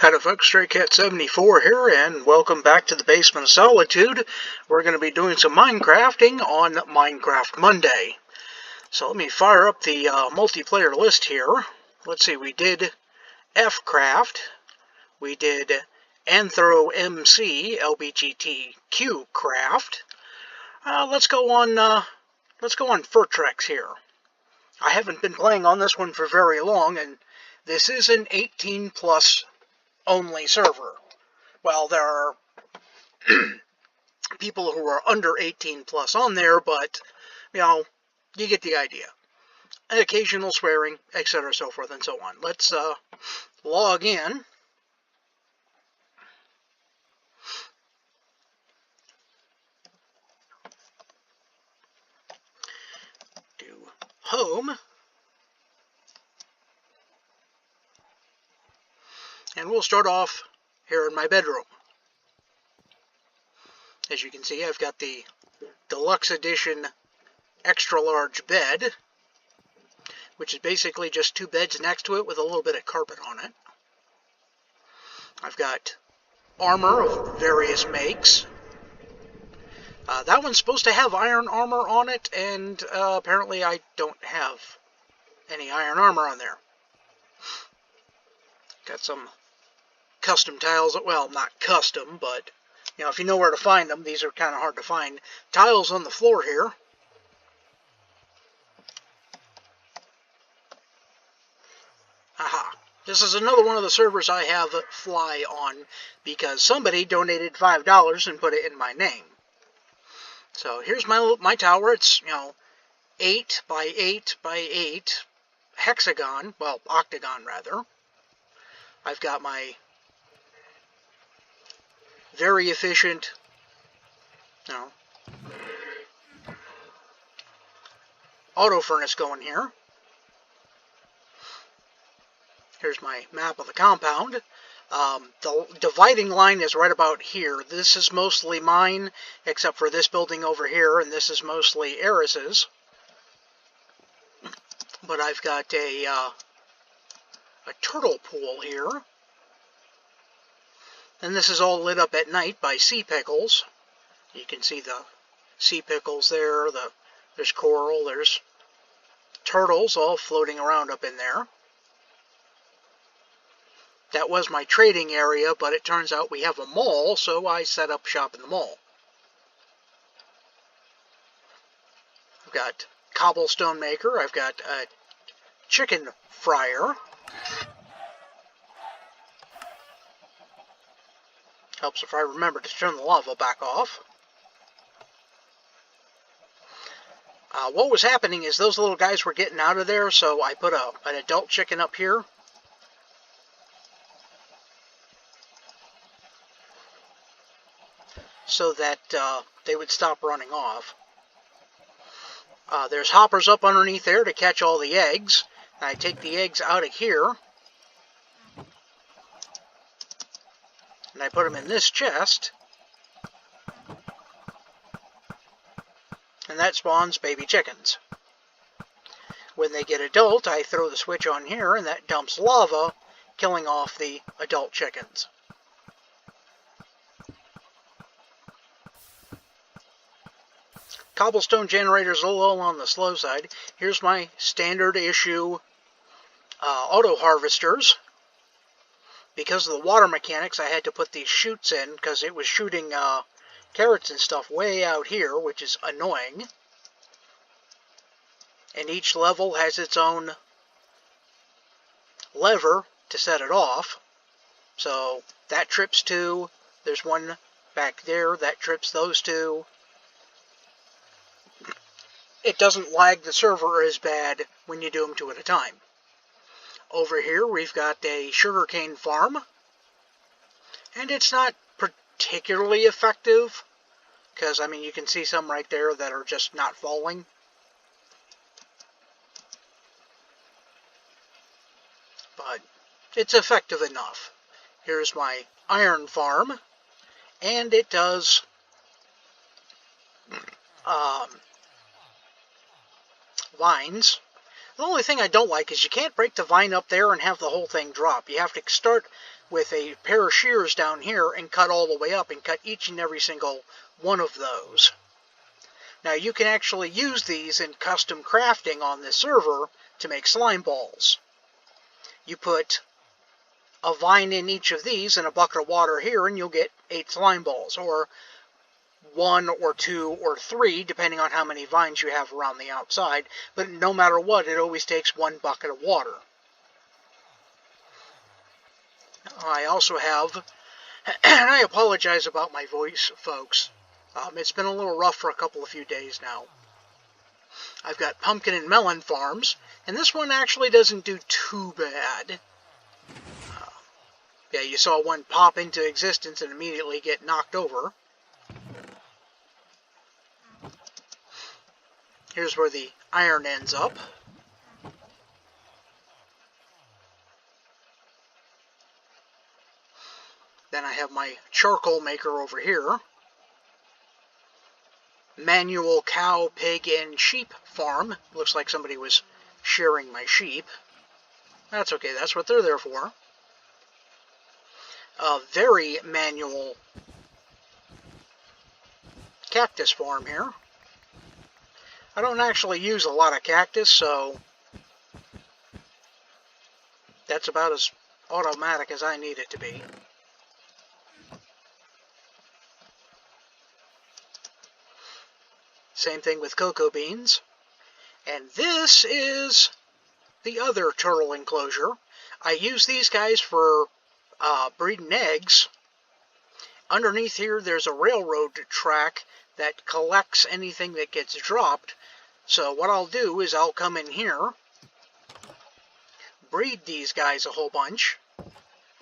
Hello folks, Stray Cat 74 here, and welcome back to the Basement of Solitude. We're going to be doing some Minecrafting on Minecraft Monday. So let me fire up the multiplayer list here. Let's see, we did F-Craft, we did Anthro MC LBGTQ Craft. Let's go on Furatex here. I haven't been playing on this one for very long, and this is an 18 plus only server. Well, there are people who are under 18 plus on there, but, you know, you get the idea. Occasional swearing, etc., so forth and so on. Let's log in. Do home. And we'll start off here in my bedroom. As you can see, I've got the deluxe edition extra large bed, which is basically just two beds next to it with a little bit of carpet on it. I've got armor of various makes. That one's supposed to have iron armor on it, and apparently I don't have any iron armor on there. Got some custom tiles, well, not custom, but, you know, if you know where to find them, these are kind of hard to find. Tiles on the floor here. Aha. This is another one of the servers I have fly on, because somebody donated $5 and put it in my name. So here's my tower. It's, you know, 8 by 8 by 8 hexagon, well, octagon rather. I've got my very efficient, you know, auto furnace going here. Here's my map of the compound. The dividing line is right about here. This is mostly mine, except for this building over here, and this is mostly Eris's. But I've got a turtle pool here. And this is all lit up at night by sea pickles. You can see the sea pickles there. There's coral. There's turtles all floating around up in there. That was my trading area, but it turns out we have a mall, so I set up shop in the mall. I've got cobblestone maker. I've got a chicken fryer. Helps if I remember to turn the lava back off. What was happening is those little guys were getting out of there, so I put an adult chicken up here. So that they would stop running off. There's hoppers up underneath there to catch all the eggs. And I take the eggs out of here. And I put them in this chest. And that spawns baby chickens. When they get adult, I throw the switch on here, and that dumps lava, killing off the adult chickens. Cobblestone generator's a little on the slow side. Here's my standard issue auto harvesters. Because of the water mechanics, I had to put these chutes in, because it was shooting carrots and stuff way out here, which is annoying. And each level has its own lever to set it off. So that trips two. There's one back there that trips those two. It doesn't lag the server as bad when you do them two at a time. Over here we've got a sugarcane farm, and it's not particularly effective, because, I mean, you can see some right there that are just not falling. But it's effective enough. Here's my iron farm, and it does vines. The only thing I don't like is you can't break the vine up there and have the whole thing drop. You have to start with a pair of shears down here and cut all the way up and cut each and every single one of those. Now you can actually use these in custom crafting on this server to make slime balls. You put a vine in each of these and a bucket of water here and you'll get 8 slime balls, or 1 or 2 or 3 depending on how many vines you have around the outside, but no matter what, it always takes 1 bucket of water. I also have, and I apologize about my voice, folks. It's been a little rough for a few days now. I've got pumpkin and melon farms, and this one actually doesn't do too bad. Yeah, you saw one pop into existence and immediately get knocked over. Here's where the iron ends up. Then I have my charcoal maker over here. Manual cow, pig, and sheep farm. Looks like somebody was shearing my sheep. That's okay, that's what they're there for. A very manual cactus farm here. I don't actually use a lot of cactus, so that's about as automatic as I need it to be. Same thing with cocoa beans. And this is the other turtle enclosure. I use these guys for breeding eggs. Underneath here there's a railroad track that collects anything that gets dropped. So what I'll do is I'll come in here, breed these guys a whole bunch.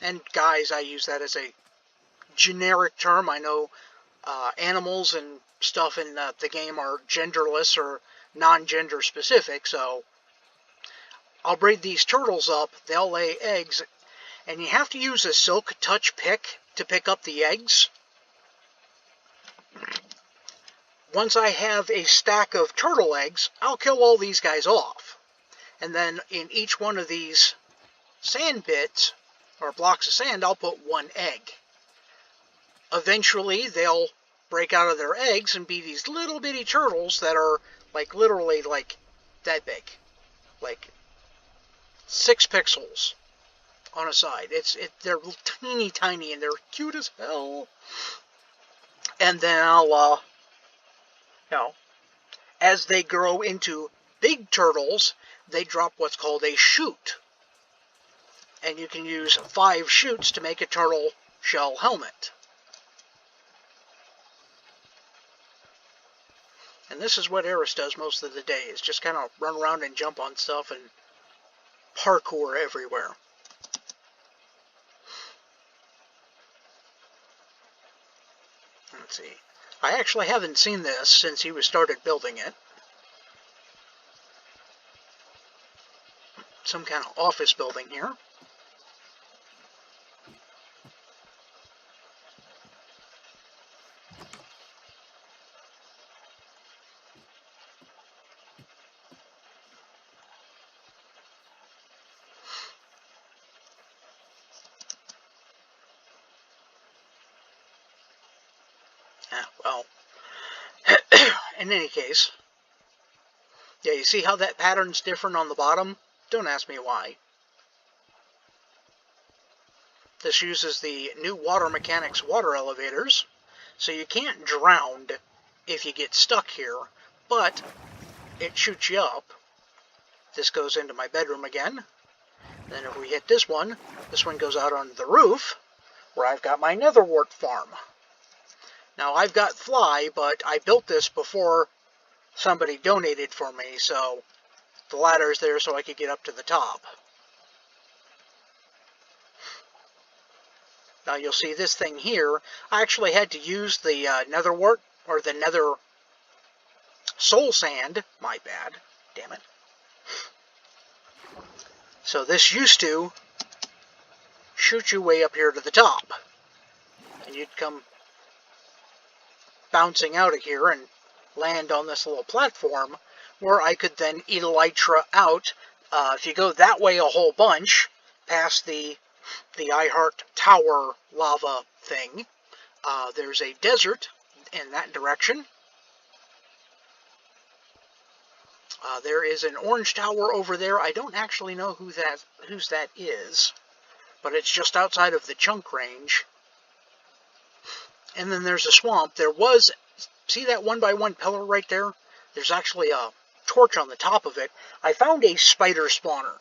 And guys, I use that as a generic term. I know animals and stuff in the game are genderless or non-gender specific, so I'll breed these turtles up, they'll lay eggs, and you have to use a silk touch pick to pick up the eggs. Once I have a stack of turtle eggs, I'll kill all these guys off, and then in each one of these sand bits, or blocks of sand, I'll put 1 egg. Eventually, they'll break out of their eggs and be these little bitty turtles that are like literally like that big, like 6 pixels on a side. They're teeny tiny and they're cute as hell. And then I'll as they grow into big turtles, they drop what's called a shoot, and you can use 5 shoots to make a turtle shell helmet. And this is what Eris does most of the day, is just kind of run around and jump on stuff and parkour everywhere. Let's see. I actually haven't seen this since he started building it. Some kind of office building here. Well, in any case, yeah, you see how that pattern's different on the bottom? Don't ask me why. This uses the new water mechanics water elevators, so you can't drown if you get stuck here, but it shoots you up. This goes into my bedroom again. Then if we hit this one goes out on the roof, where I've got my netherwort farm. Now, I've got fly, but I built this before somebody donated for me, so the ladder's there so I could get up to the top. Now, you'll see this thing here. I actually had to use the netherwort, or the nether soul sand. My bad. Damn it. So this used to shoot you way up here to the top. And you'd come bouncing out of here and land on this little platform where I could then elytra out. If you go that way a whole bunch, past the the I Heart Tower lava thing. There's a desert in that direction. There is an orange tower over there. I don't actually know whose that is, but it's just outside of the chunk range. And then there's a swamp. There was, see that 1x1 pillar right there? There's actually a torch on the top of it. I found a spider spawner.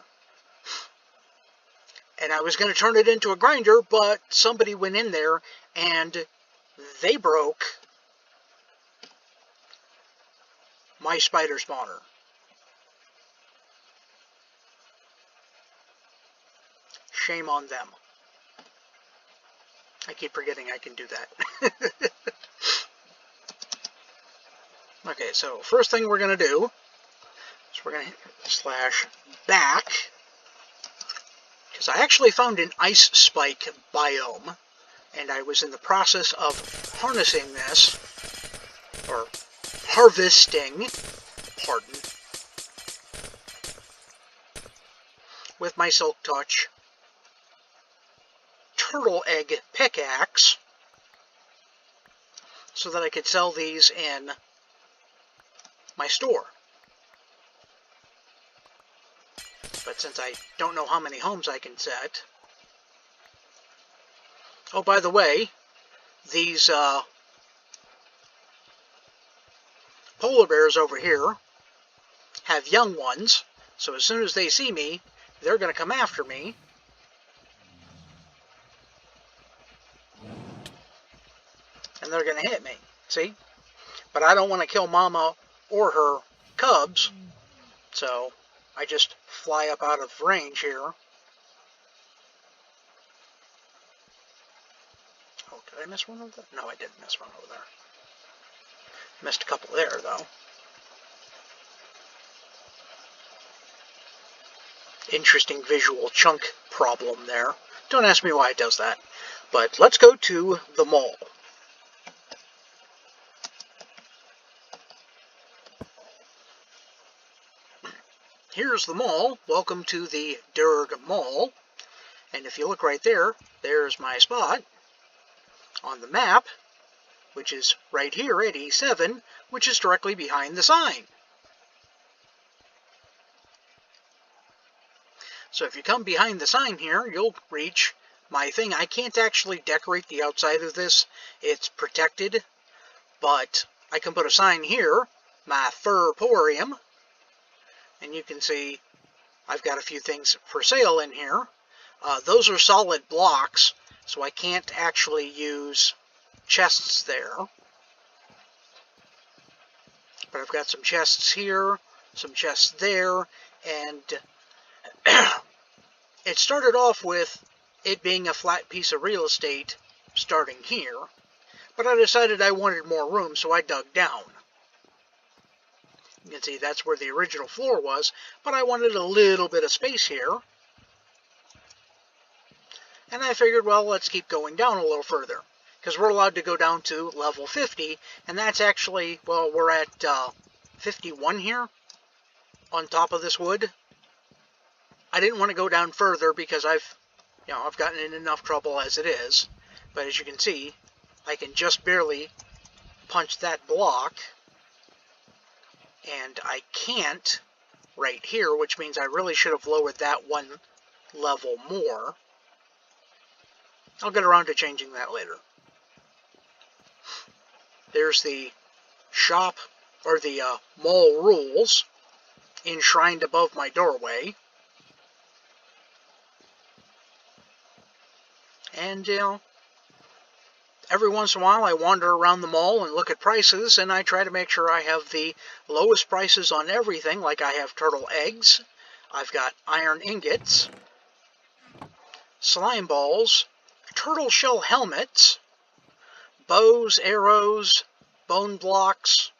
And I was going to turn it into a grinder, but somebody went in there and they broke my spider spawner. Shame on them. I keep forgetting I can do that. Okay, so first thing we're going to do is we're going to hit /back, because I actually found an ice spike biome, and I was in the process of harnessing this, or harvesting, pardon, with my Silk Touch turtle egg pickaxe, so that I could sell these in my store. But since I don't know how many homes I can set... Oh, by the way, these polar bears over here have young ones, so as soon as they see me, they're going to come after me. And they're going to hit me, see? But I don't want to kill Mama or her cubs, so I just fly up out of range here. Oh, did I miss one over there? No, I didn't miss one over there. Missed a couple there, though. Interesting visual chunk problem there. Don't ask me why it does that. But let's go to the mall. Here's the mall. Welcome to the Durg Mall. And if you look right there, there's my spot on the map, which is right here at E7, which is directly behind the sign. So if you come behind the sign here, you'll reach my thing. I can't actually decorate the outside of this. It's protected, but I can put a sign here, my Furporium. And you can see I've got a few things for sale in here. Those are solid blocks, so I can't actually use chests there. But I've got some chests here, some chests there, and it started off with it being a flat piece of real estate starting here, but I decided I wanted more room, so I dug down. You can see that's where the original floor was, but I wanted a little bit of space here. And I figured, well, let's keep going down a little further, because we're allowed to go down to level 50, and that's actually, well, we're at 51 here on top of this wood. I didn't want to go down further because I've gotten in enough trouble as it is. But as you can see, I can just barely punch that block. And I can't right here, which means I really should have lowered that one level more. I'll get around to changing that later. There's the shop, or the mall rules, enshrined above my doorway. And, every once in a while I wander around the mall and look at prices, and I try to make sure I have the lowest prices on everything, like I have turtle eggs, I've got iron ingots, slime balls, turtle shell helmets, bows, arrows, bone blocks,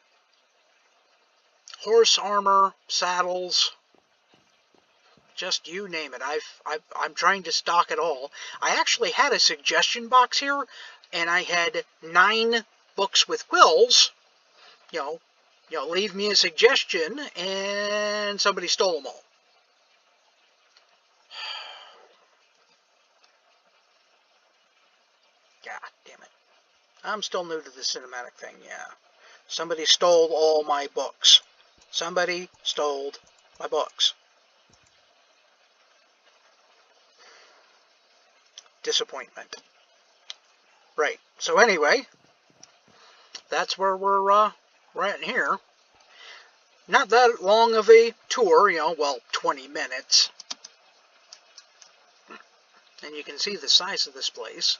horse armor, saddles, just you name it. I'm trying to stock it all. I actually had a suggestion box here, and I had 9 books with quills. You know, leave me a suggestion, and somebody stole them all. God damn it. I'm still new to the cinematic thing, yeah. Somebody stole all my books. Somebody stole my books. Disappointment. Right. So anyway, that's where we're at here. Not that long of a tour, you know, well, 20 minutes. And you can see the size of this place.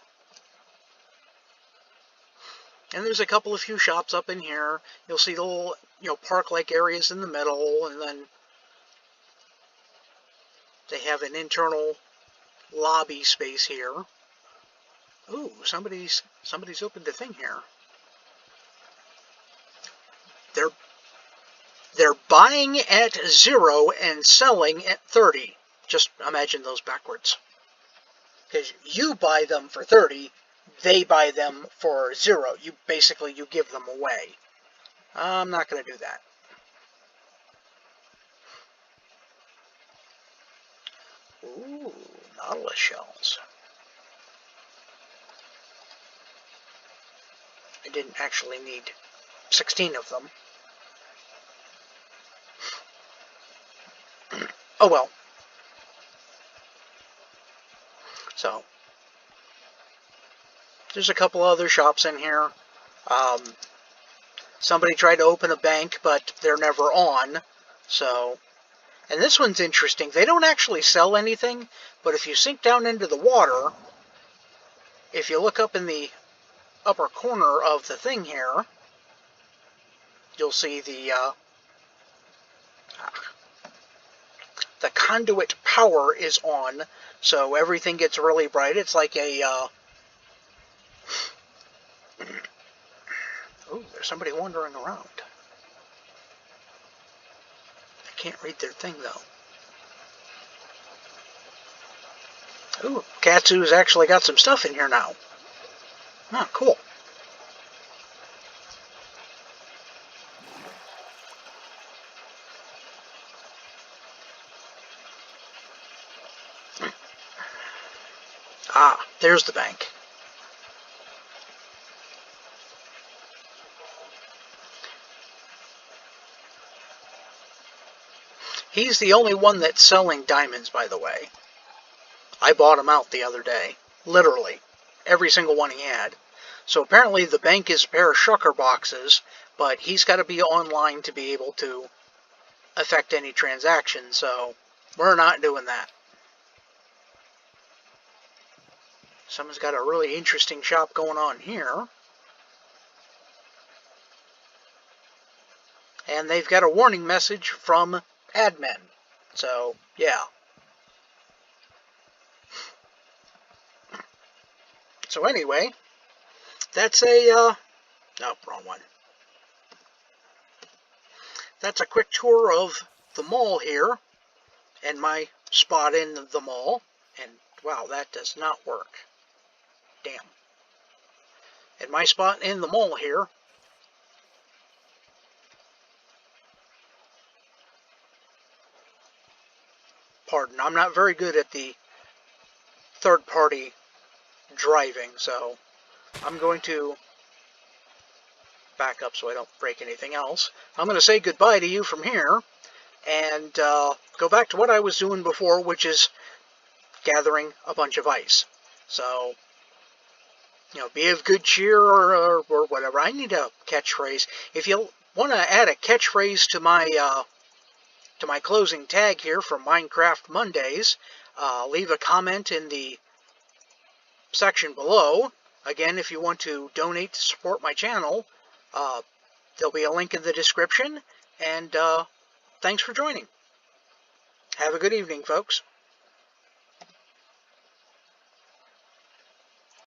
And there's a couple of few shops up in here. You'll see the little, you know, park-like areas in the middle, and then they have an internal lobby space here. Ooh, somebody's opened a thing here. They're buying at 0 and selling at 30. Just imagine those backwards. Because you buy them for 30, they buy them for 0. You give them away. I'm not going to do that. Ooh, Nautilus shells. I didn't actually need 16 of them. Oh well. So, there's a couple other shops in here. Somebody tried to open a bank, but they're never on. So, and this one's interesting. They don't actually sell anything, but if you sink down into the water, if you look up in the upper corner of the thing here, you'll see the conduit power is on, so everything gets really bright. It's like a ooh, there's somebody wandering around. I can't read their thing though. Ooh, Katsu's actually got some stuff in here now. Ah, cool. Ah, there's the bank. He's the only one that's selling diamonds, by the way. I bought him out the other day. Literally. Every single one he had. So apparently the bank is a pair of shucker boxes, but he's got to be online to be able to affect any transaction, so we're not doing that. Someone's got a really interesting shop going on here. And they've got a warning message from admin. So, yeah. So anyway, that's a, no, wrong one. That's a quick tour of the mall here, and my spot in the mall. And, wow, that does not work. Damn. And my spot in the mall here. Pardon, I'm not very good at the third-party driving, so I'm going to back up so I don't break anything else. I'm going to say goodbye to you from here, and go back to what I was doing before, which is gathering a bunch of ice. So, you know, be of good cheer or whatever. I need a catchphrase. If you want to add a catchphrase to my closing tag here from Minecraft Mondays, leave a comment in the section below. Again, if you want to donate to support my channel, there'll be a link in the description, and thanks for joining. Have a good evening, folks.